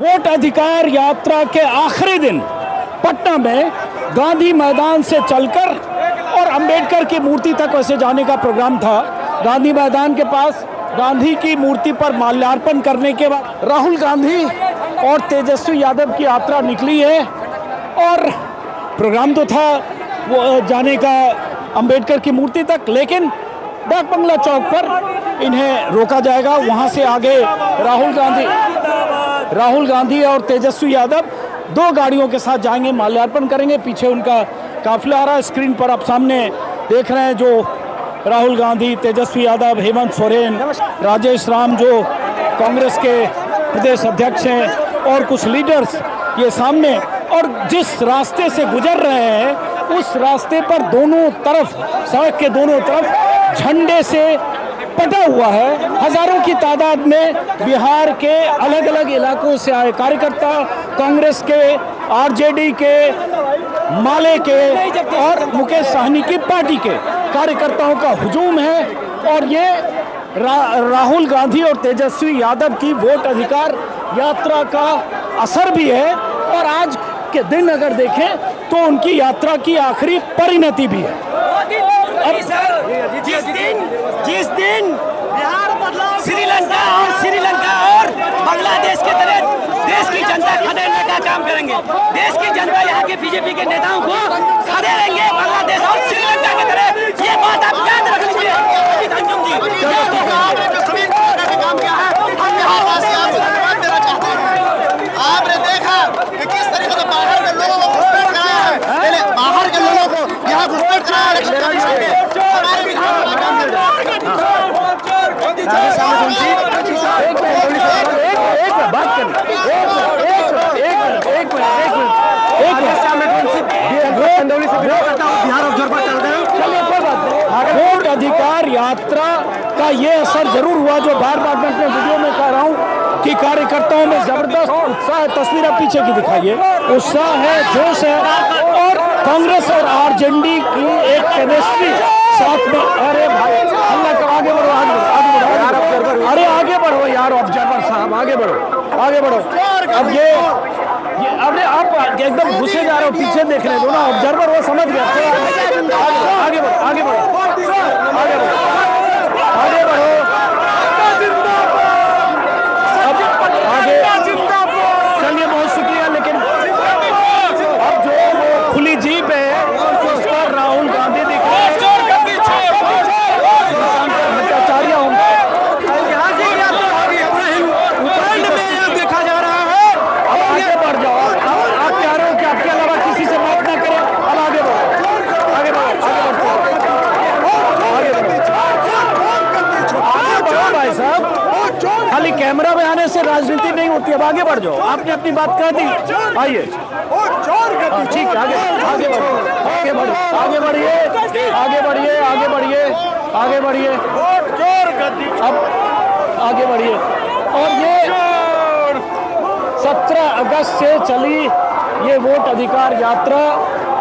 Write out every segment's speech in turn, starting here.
Vote अधिकार यात्रा के आखिरी दिन पटना में गांधी मैदान से चलकर और अंबेडकर की मूर्ति तक वैसे जाने का प्रोग्राम था। गांधी मैदान के पास गांधी की मूर्ति पर माल्यार्पण करने के बाद राहुल गांधी और तेजस्वी यादव की यात्रा निकली है और प्रोग्राम तो था वो जाने का अंबेडकर की मूर्ति तक, लेकिन डाक बंगला चौक पर इन्हें रोका जाएगा। वहां से आगे राहुल गांधी और तेजस्वी यादव दो गाड़ियों के साथ जाएंगे, माल्यार्पण करेंगे। पीछे उनका काफिला आ रहा है। स्क्रीन पर आप सामने देख रहे हैं जो राहुल गांधी, तेजस्वी यादव, हेमंत सोरेन, राजेश राम जो कांग्रेस के प्रदेश अध्यक्ष हैं और कुछ लीडर्स ये सामने। और जिस रास्ते से गुजर रहे हैं उस रास्ते पर दोनों तरफ, सड़क के दोनों तरफ झंडे से पटा हुआ है। हजारों की तादाद में बिहार के अलग अलग इलाकों से आए कार्यकर्ता, कांग्रेस के, आरजेडी के, माले के और मुकेश सहनी की पार्टी के कार्यकर्ताओं का हुजूम है। और ये राहुल गांधी और तेजस्वी यादव की वोट अधिकार यात्रा का असर भी है। और आज के दिन अगर देखें तो उनकी यात्रा की आखिरी परिणति भी है। जिस दिन श्रीलंका और बांग्लादेश के तरह देश की जनता खदेड़ने का काम करेंगे, देश की जनता यहाँ के बीजेपी के नेताओं को खदेड़ेंगे बांग्लादेश और श्रीलंका की तरह। ये बात आप याद रख लीजिए। आपने देखा कि किस तरीके से बाहर के लोगों को घुसपैठ कराया है, बाहर के लोगों को यहाँ घुसपैठ कराया वोट अधिकार यात्रा का ये असर जरूर हुआ जो बार बार मैं अपने वीडियो में कह रहा हूँ कि कार्यकर्ताओं में जबरदस्त उत्साह है। तस्वीर आप पीछे की दिखाइए, उत्साह है, जोश है। और कांग्रेस और आरजेडी की एक केमिस्ट्री साथ में। अरे भाई हल्ला कर, आगे बढ़ो, अरे आगे बढ़ो यार, ऑब्जर्वर साहब आगे बढ़ो। अब ये अरे आप एकदम घुसे जा रहे हो, पीछे देख रहे हो ना ऑब्जर्वर, वो समझ गया। आगे बढ़ो। चलिए बहुत शुक्रिया। लेकिन अब जो वो खुली जीप है उस पर राहुल गांधी दिख रहे हैं। देखा जा रहा है। अब आगे बढ़ जाओ। आप कह रहे हो कि आपके अलावा किसी से बात ना करें। अब आगे बढ़ो। भाई साहब, खाली कैमरा में आने से राजनीति नहीं होती। अब आगे बढ़ जाओ। आपने अपनी बात कह दी, आइए ठीक है, आगे बढ़िए। अब आगे बढ़िए। और ये 17 अगस्त से चली ये वोट अधिकार यात्रा,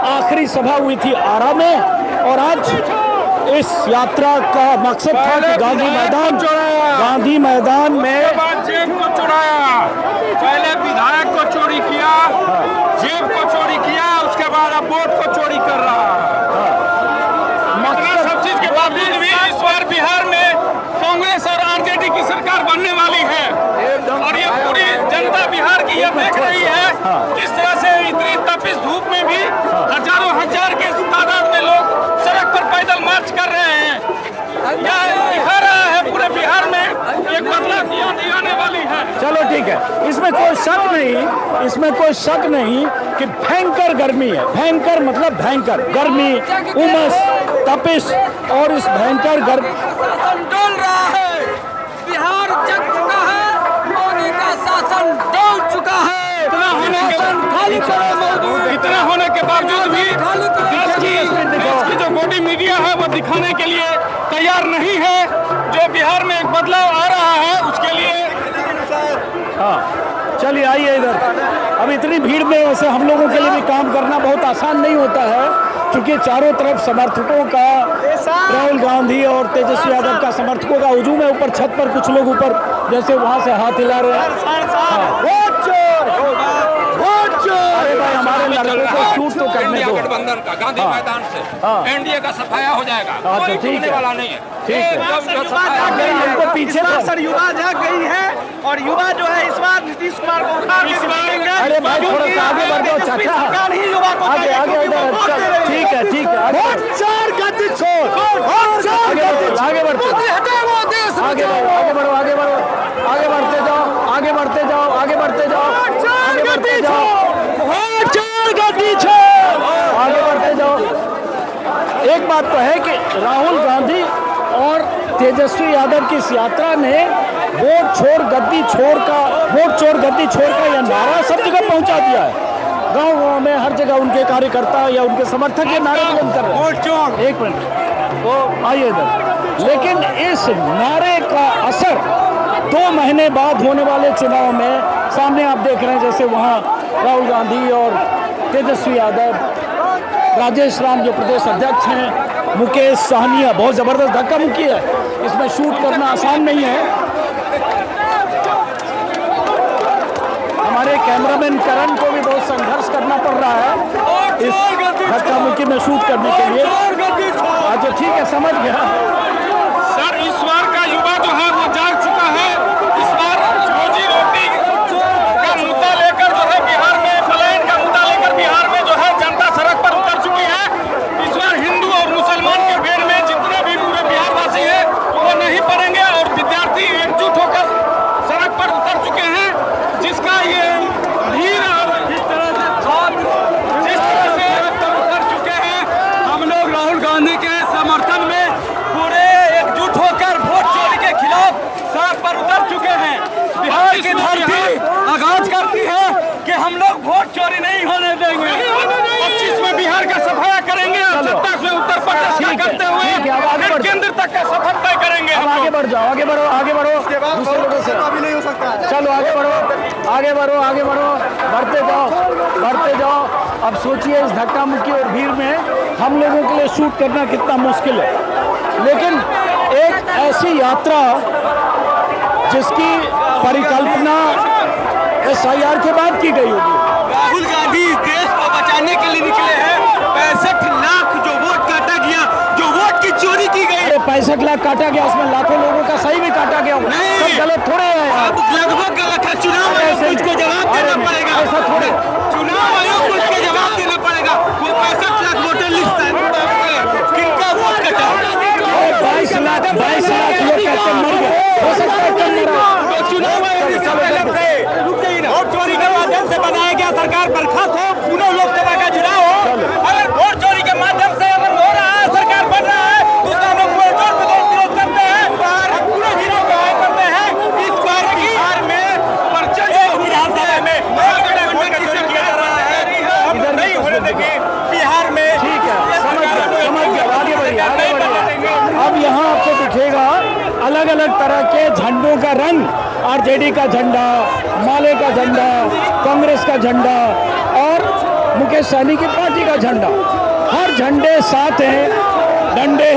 आखिरी सभा हुई थी आरा में। और आज इस यात्रा का मकसद था कि गांधी मैदान में जेब को चुराया, पहले विधायक को चोरी किया, जेब को चोरी किया, उसके बाद अब वोट को चोरी कर रहा है। सब चीज के बावजूद भी इस बार बिहार में कांग्रेस और आरजेडी की सरकार बनने वाली है। और ये पूरी जनता बिहार की ये देख रही है किस तरह से इतनी तपिश धूप में भी हजारों हजार के तादाद में लोग सड़क पर पैदल मार्च कर रहे हैं। यह दिखा रहा है पूरे बिहार में एक बदलाव की आंधी आने वाली है। चलो ठीक है, इसमें कोई शक नहीं कि भयंकर गर्मी है। भयंकर मतलब भयंकर गर्मी, उमस, तपिश। और इस भयंकर गर्मी डोल रहा है, बिहार जग चुका है, मोदी का शासन डोल चुका है। इतना होने के बावजूद भी देश की जो बॉडी मीडिया है वो दिखाने के लिए तैयार नहीं है जो बिहार में एक बदलाव आ रहा है उसके लिए। चलिए आइए इधर। अब इतनी भीड़ में वैसे हम लोगों के लिए भी काम करना बहुत आसान नहीं होता है, क्योंकि चारों तरफ समर्थकों का, राहुल गांधी और तेजस्वी यादव का समर्थकों का हुजूम है। ऊपर छत पर कुछ लोग ऊपर जैसे वहां से हाथ हिला रहे हैं। गांधी मैदान से एनडीए का सफाया हो जाएगा, कोई ठीक रुकने है। वाला नहीं है। ठीक है। एकदम जो सफाया हमको पीछे तो- सर युवा जाग गई है और युवा जो है इस बार नीतीश कुमार को उखाड़ के दिखाएंगे। अरे भाई थोड़ा सा आगे बढ़ जाओ तेजस्वी चाचा, सरकार ही युवा को आगे आगे क्योंकि वो इधर, वोट दे रही है। ठीक है ठीक है, आगे बढ़ो, आगे बढ़ते आगे बढ़ो, आगे बढ़ो, आगे बढ़ो, आगे बढ़ते जाओ, आगे बढ़ते जाओ, आगे बढ़ते जाओ, आगे बढ़ते जाओ, आगे बढ़ते जाओ। एक बात तो है कि राहुल गांधी और तेजस्वी यादव की इस यात्रा ने वोट चोर गद्दी छोड़ का यह नारा सब जगह पहुंचा दिया है। गांव-गांव में हर जगह उनके कार्यकर्ता या उनके समर्थक ये नारे बुलंद कर रहे हैं। एक मिनट, तो आइए इधर। लेकिन इस नारे का असर 2 महीने बाद होने वाले चुनाव में सामने आप देख रहे हैं, जैसे वहाँ राहुल गांधी और तेजस्वी यादव, राजेश राम जो प्रदेश अध्यक्ष हैं, मुकेश साहनिया, बहुत ज़बरदस्त धक्का मुक्की है, इसमें शूट करना आसान नहीं है। हमारे कैमरामैन करण को भी बहुत संघर्ष करना पड़ रहा है इस धक्का मुक्की में शूट करने के लिए। अच्छा ठीक है, समझ गया। सर इस बार का युवा जो है वो जाग चुका है। इस बार रोजी रोटी का मुद्दा लेकर जो है बिहार में, पलायन का मुद्दा लेकर बिहार में जो है जनता सड़क पर उतर चुकी है। इस बार हिंदू और मुसलमान के फेर में जितने भी पूरे बिहारवासी हैं वो नहीं पड़ेंगे और विद्यार्थी एकजुट होकर सड़क पर उतर चुके हैं, जिसका ये भीड़ और जिस तरह से छात्र जिस तरह से सड़क पर उतर चुके हैं, हम लोग राहुल गांधी के समर्थन में पूरे एकजुट होकर वोट चोरी के खिलाफ सड़क पर उतर चुके हैं। बिहार की धरती आगाज करती है कि हम लोग वोट चोरी नहीं होने देंगे। 25 में बिहार का सफाया करेंगे और 27 में उत्तर प्रदेश का करते हुए फिर केंद्र तक का सफर तय करेंगे। अब आगे बढ़ जाओ, आगे बढ़ो, आगे बढ़ो, दूसरे लोगों से अभी नहीं हो सकता है। चलो आगे बढ़ो, आगे बढ़ो, आगे बढ़ो, बढ़ते जाओ, बढ़ते जाओ। अब सोचिए इस धक्का मुक्की और भीड़ में हम लोगों के लिए शूट करना कितना मुश्किल है, लेकिन एक ऐसी यात्रा जिसकी परिकल्पना SIR के बाद की गई होगी। राहुल गांधी देश को बचाने के लिए निकले हैं। 65 लाख जो वोट काटा गया, जो वोट की चोरी की गई, अरे 65 लाख काटा गया, उसमें लाखों लोगों का सही भी काटा गया, सब गलत थोड़े है यार। अब लगभग गलत है। चुनाव आयोग को इसको जवाब देना पड़ेगा। ऐसा थोड़े, चुनाव आयोग को इसके जवाब देना पड़ेगा। वो 65 लाख वोटर लिस्ट है, किनका वोट कटा? 22 लाख लोग कहते मर गए, हो सकता है कम मरा। तो चुनाव आयोग इसका पहले से वोट चोरी के माध्यम से बनाया गया सरकार बर्खास्त हो, पुनः लोकसभा का चुनाव हो। अगर वोट चोरी के माध्यम से अगर हो रहा है, सरकार बन रहा है, तो उसका हम लोग पूरे जोर पे विरोध करते हैं और पूरे जिलों को आए करते हैं। इस बार बिहार में परचम विधानसभा में गठबंधन किया जा रहा है, हम नहीं होने देंगे बिहार में। ठीक है, समझ गया, आगे बढ़िए, आगे बढ़िए। अब यहाँ आपको दिखेगा अलग अलग तरह के झंडों का रंग, RJD का झंडा, माले का झंडा, कांग्रेस का झंडा और मुकेश सहनी की पार्टी का झंडा, हर झंडे साथ हैं, डंडे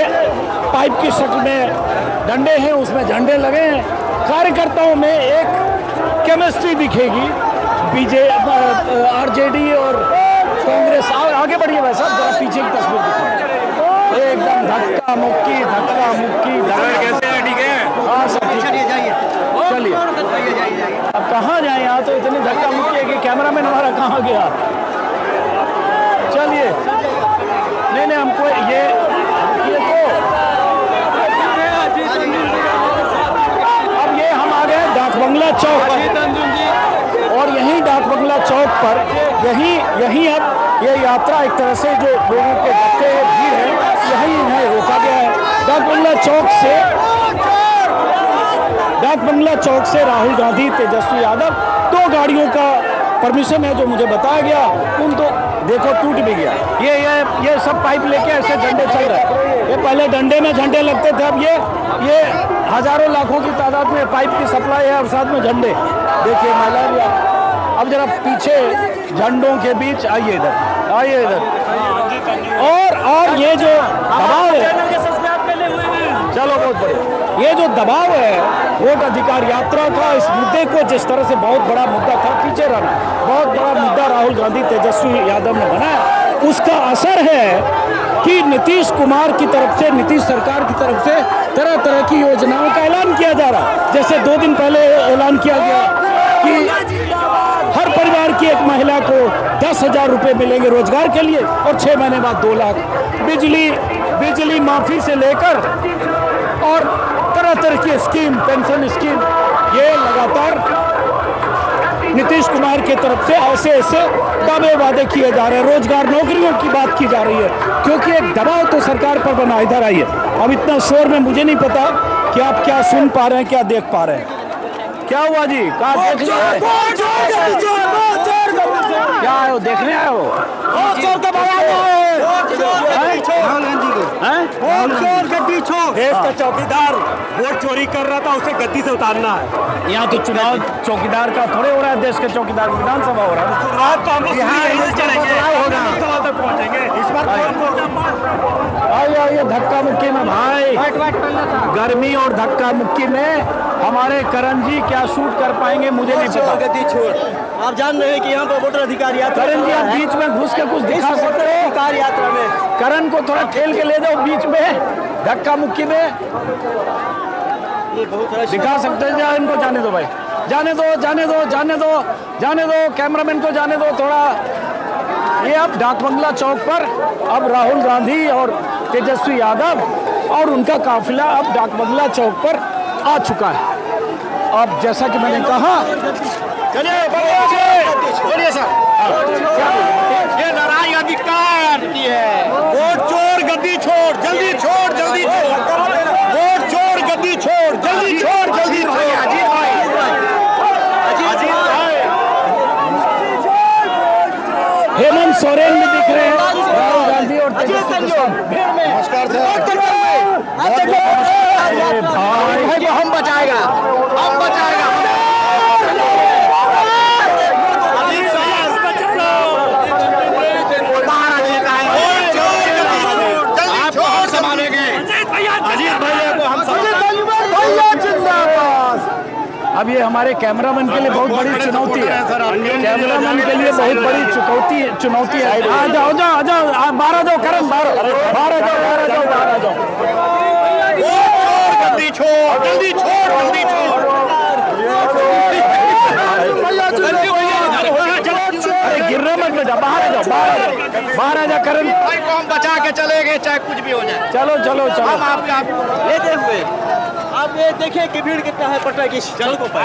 पाइप की शक्ल में डंडे हैं, उसमें झंडे लगे हैं। कार्यकर्ताओं में एक केमिस्ट्री दिखेगी, RJD और कांग्रेस। आगे बढ़िए भाई साहब, जरा पीछे की तस्वीर दिखाओ, एकदम धक्का मुक्की कैसे है? ठीक है, हाँ सब चलिए अब कहाँ जाए, यहाँ तो इतनी धक्का मुक्की है कि कैमरामैन हमारा कहाँ गया। चलिए, नहीं हमको ये तो अब ये हम आ गए डाक बंगला चौक पर, और यहीं डाक बंगला चौक पर यहीं अब ये यात्रा एक तरह से जो लोगों के धक्के भीड़ है, यहीं इन्हें रोका गया है। डाक बंगला चौक से राहुल गांधी, तेजस्वी यादव, 2 गाड़ियों का परमिशन है जो मुझे बताया गया, उन तो देखो टूट भी गया। ये सब पाइप लेके ऐसे झंडे चल रहे हैं। ये पहले डंडे में झंडे लगते थे, अब ये हजारों लाखों की तादाद में पाइप की सप्लाई है और साथ में झंडे। देखिए महिला भी, अब जरा पीछे झंडों के बीच आइए इधर। और ये जो दबाव है, चलो बहुत बढ़िया, ये जो दबाव है वोट अधिकार यात्रा का, इस मुद्दे को जिस तरह से बहुत बड़ा मुद्दा था, पीछे रहना बहुत बड़ा मुद्दा राहुल गांधी, तेजस्वी यादव ने बनाया, उसका असर है कि नीतीश कुमार की तरफ से, नीतीश सरकार की तरफ से तरह तरह की योजनाओं का ऐलान किया जा रहा है। जैसे 2 दिन पहले ऐलान किया गया कि हर परिवार की एक महिला को 10,000 रुपये मिलेंगे रोजगार के लिए और 6 महीने बाद 2 लाख। बिजली माफी से लेकर और तरह तरह की स्कीम, पेंशन स्कीम, ये लगातार नीतीश कुमार की तरफ से ऐसे दावे वादे किए जा रहे हैं। रोजगार, नौकरियों की बात की जा रही है, क्योंकि एक दबाव तो सरकार पर बना। इधर आइए, अब इतना शोर में मुझे नहीं पता कि आप क्या सुन पा रहे हैं, क्या देख पा रहे हैं। क्या हुआ जी? कहाँ देखने आए? क्या आए हो? देखने आए हो? देश का चौकीदार वोट चोरी कर रहा था, उसे गद्दी से उतारना है। यहाँ तो चुनाव चौकीदार का थोड़े हो रहा है, देश के चौकीदार विधानसभा हो रहा है। शुरुआत तो हम लोग तक पहुंचेंगे इस बार। आइए धक्का मुक्की में भाई, गर्मी और धक्का मुक्की में हमारे करण जी क्या शूट कर पाएंगे मुझे नहीं पता। गति छोड़, आप जान रहे हैं कि यहाँ पर वोटर अधिकार यात्रा, करण जी आप बीच में घुस के कुछ दिखा सकते हो? अधिकार यात्रा में करण को थोड़ा ठेल के ले जाओ बीच में, धक्का मुक्की में ये बहुत दिखा सकते हैं। या इनको जाने दो भाई, जाने दो कैमरामैन को जाने दो थोड़ा। ये अब डाक बंगला चौक पर अब राहुल गांधी और तेजस्वी यादव और उनका काफिला अब डाक बंगला चौक पर आ चुका है। अब जैसा कि मैंने कहा, बोलिए सर। ये लड़ाई अधिकार की है। वोट चोर गद्दी छोड़, जल्दी छोड़, जल्दी छोड़। वोट चोर गद्दी छोड़, जल्दी छोड़, जल्दी छोड़। हेमंत सोरेन भी दिख रहे हैं, राहुल गांधी और तेजस्वी नमस्कार सर। भाई हम बचाएगा, हम बचाएगा। आपको हम संभालेंगे, अजीत भैया को हम अब ये हमारे कैमरामैन के लिए बहुत बड़ी चुनौती है। कैमरामैन के लिए बहुत बड़ी चुनौती है। आ जाओ, बाहर आ जाओ करण, बाहर आ जाओ। जल्दी छोड़, जल्दी छोड़, जल्दी छोड़। अरे गिरना मत बेटा, बाहर आ जा करण। भाई को हम बचा के चले गए, चाहे कुछ भी हो जाए। चलो हम आपका लेते हुए आप ये देखें कि भीड़ कितना है पटना की सड़कों पर,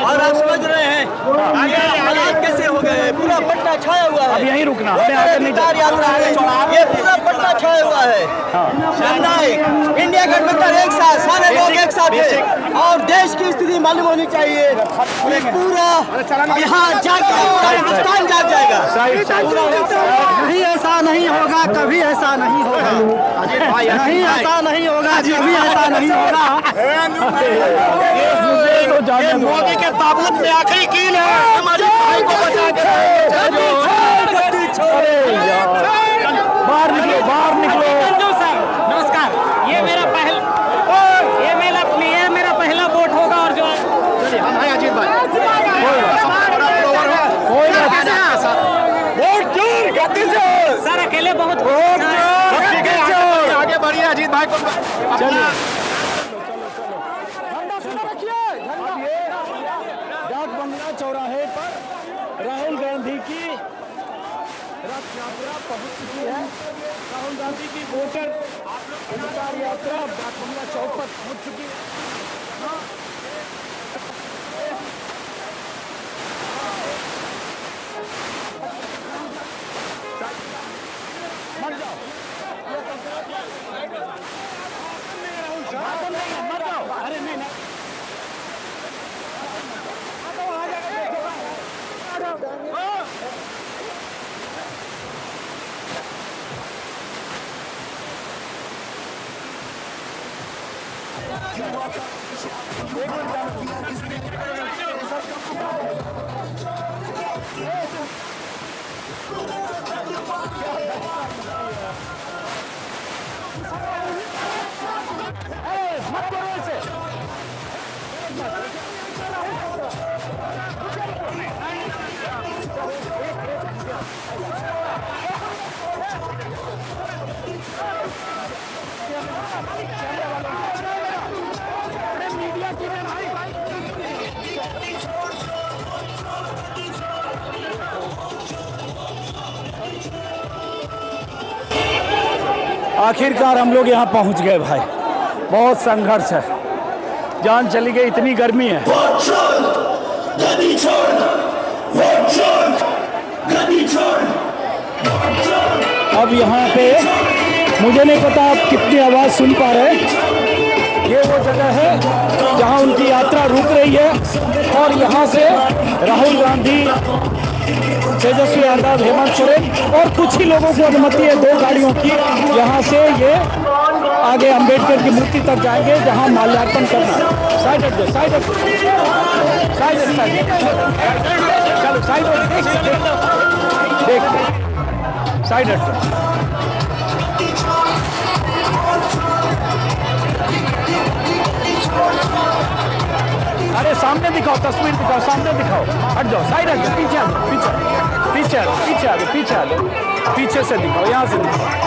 और आप समझ रहे हैं हालात कैसे हो गए। पूरा पटना छाया हुआ है। अब यहीं रुकना, हमें आगे नहीं अधिकार यात्रा है, ये पूरा पटना छाया हुआ है। जननायक इंडिया गठबंधन एक साथ, सारे लोग एक साथ हैं और देश की स्थिति मालूम होनी चाहिए कि पूरा बिहार जाग जाएगा, हिंदुस्तान जाग जाएगा। नहीं, ऐसा नहीं होगा, कभी ऐसा नहीं होगा। नहीं, ऐसा नहीं होगा, कभी ऐसा नहीं होगा। मुझे तो जाने दो। मोदी के ताबूत में आखिरी कील है, हमारे भाई को बचा के बाहर निकलो। नमस्कार, ये मेरा पहला वोट होगा और जो हम हैं अजीत भाई। कोई ना, वोट चोर गद्दी छोड़। सर अकेले बहुत आगे बढ़िए अजीत भाई को। चलिए डाक बंगला चौराहे पर राहुल गांधी की रथ यात्रा पहुंच चुकी है। राहुल गांधी की वोटर अधिकार यात्रा डाक बंगला चौक पर पहुंच चुकी है। मर जाओ, मर जाओ। अरे नहीं, मत करो ऐसे। आखिरकार हम लोग यहाँ पहुँच गए भाई। बहुत संघर्ष है, जान चली गई, इतनी गर्मी है। अब यहाँ पे मुझे नहीं पता आप कितनी आवाज़ सुन पा रहे हैं। ये वो जगह है जहाँ उनकी यात्रा रुक रही है और यहाँ से राहुल गांधी, तेजस्वी यादव, हेमंत सोरेन और कुछ ही लोगों को अनुमति है 2 गाड़ियों की। यहाँ से ये आगे अंबेडकर की मूर्ति तक जाएंगे जहाँ माल्यार्पण करना है। साइड हट दो, साइड हट, साइड हट, चलो साइड हट, देख साइड हट दो। अरे सामने दिखाओ, तस्वीर दिखाओ, सामने दिखाओ। हट जाओ, साइड हट जाओ, पीछे आ जाओ, पीछे आ जाओ, पीछे आ जाओ, पीछे आ जाओ, पीछे से दिखाओ, यहाँ से दिखाओ।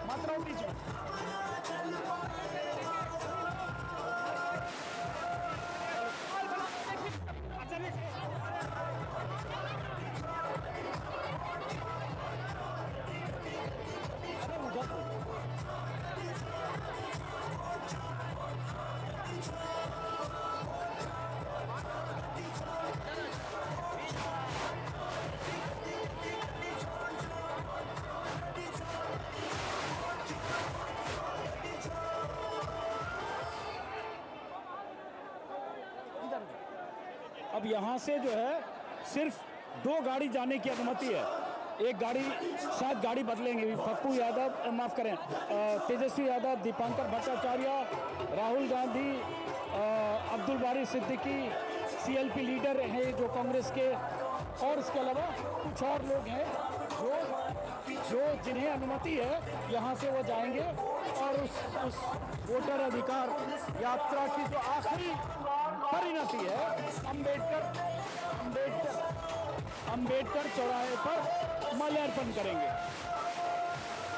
मत करो। अब यहाँ से जो है सिर्फ 2 गाड़ी जाने की अनुमति है। एक गाड़ी, शायद गाड़ी बदलेंगे, पप्पू यादव, माफ करें, तेजस्वी यादव, दीपांकर भट्टाचार्य, राहुल गांधी, अब्दुल बारी सिद्दीकी, CLP लीडर हैं जो कांग्रेस के, और इसके अलावा कुछ और लोग हैं जो जिन्हें अनुमति है यहाँ से वो जाएंगे और उस वोटर अधिकार यात्रा की जो आखिरी परिणति है अंबेडकर चौराहे पर माल्यार्पण करेंगे।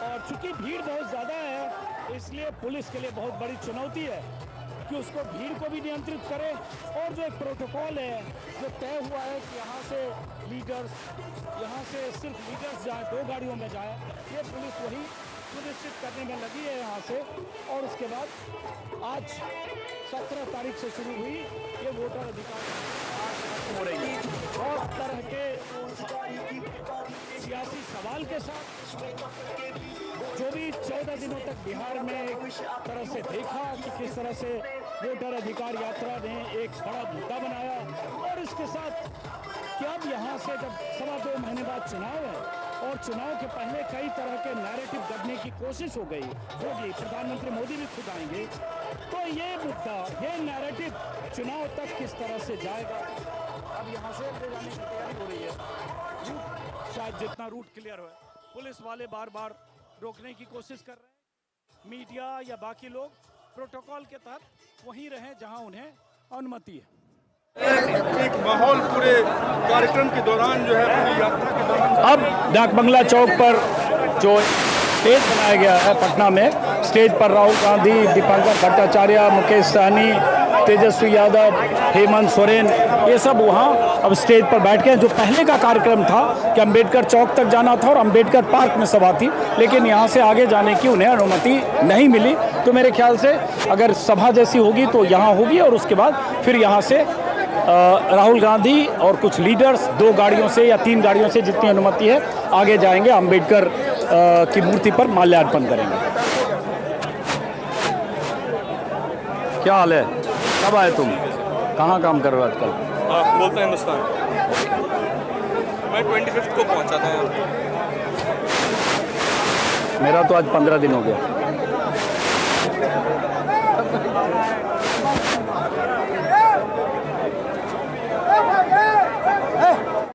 और चूंकि भीड़ बहुत ज़्यादा है इसलिए पुलिस के लिए बहुत बड़ी चुनौती है कि उसको भीड़ को भी नियंत्रित करे, और जो एक प्रोटोकॉल है जो तय हुआ है कि यहाँ से सिर्फ लीडर्स जाए, 2 गाड़ियों में जाए, ये पुलिस वही सुनिश्चित करने में लगी है यहाँ से। और उसके बाद आज 17 तारीख से शुरू हुई ये वोटर अधिकार हो रही है। बहुत तरह के सियासी सवाल के साथ जो भी 14 दिनों तक बिहार में एक तरह से देखा कि किस तरह से वोटर अधिकार यात्रा ने एक बड़ा मुद्दा बनाया, और इसके साथ कि अब यहाँ से जब 2.25 महीने बाद चुनाव है और चुनाव के पहले कई तरह के नैरेटिव गढ़ने की कोशिश होगी, प्रधानमंत्री मोदी भी खुद आएंगे, तो ये मुद्दा, ये नैरेटिव चुनाव तक किस तरह से जाएगा। अब यहाँ से ले जाने की तैयारी हो रही है, शायद जितना रूट क्लियर हो। पुलिस वाले बार बार रोकने की कोशिश कर रहे हैं, मीडिया या बाकी लोग प्रोटोकॉल के तहत वहीं रहें जहां उन्हें अनुमति है। एक माहौल पूरे कार्यक्रम के दौरान जो है, पूरी यात्रा के दौरान, अब डाक बंगला चौक पर जो स्टेज बनाया गया है पटना में, स्टेज पर राहुल गांधी, दीपांकर भट्टाचार्य, मुकेश सहनी, तेजस्वी यादव, हेमंत सोरेन, ये सब वहाँ अब स्टेज पर बैठ गए। जो पहले का कार्यक्रम था कि अंबेडकर चौक तक जाना था और अंबेडकर पार्क में सभा थी, लेकिन यहाँ से आगे जाने की उन्हें अनुमति नहीं मिली। तो मेरे ख्याल से अगर सभा जैसी होगी तो यहाँ होगी, और उसके बाद फिर यहाँ से राहुल गांधी और कुछ लीडर्स 2 गाड़ियों से या 3 गाड़ियों से, जितनी अनुमति है, आगे जाएंगे, अंबेडकर की मूर्ति पर माल्यार्पण करेंगे। क्या हाल है, कब आए तुम, कहाँ काम कर रहे हो आजकल? बोलते हैं हिंदुस्तान। मैं 25 को पहुँचा था यहाँ। मेरा तो आज 15 दिन हो गया।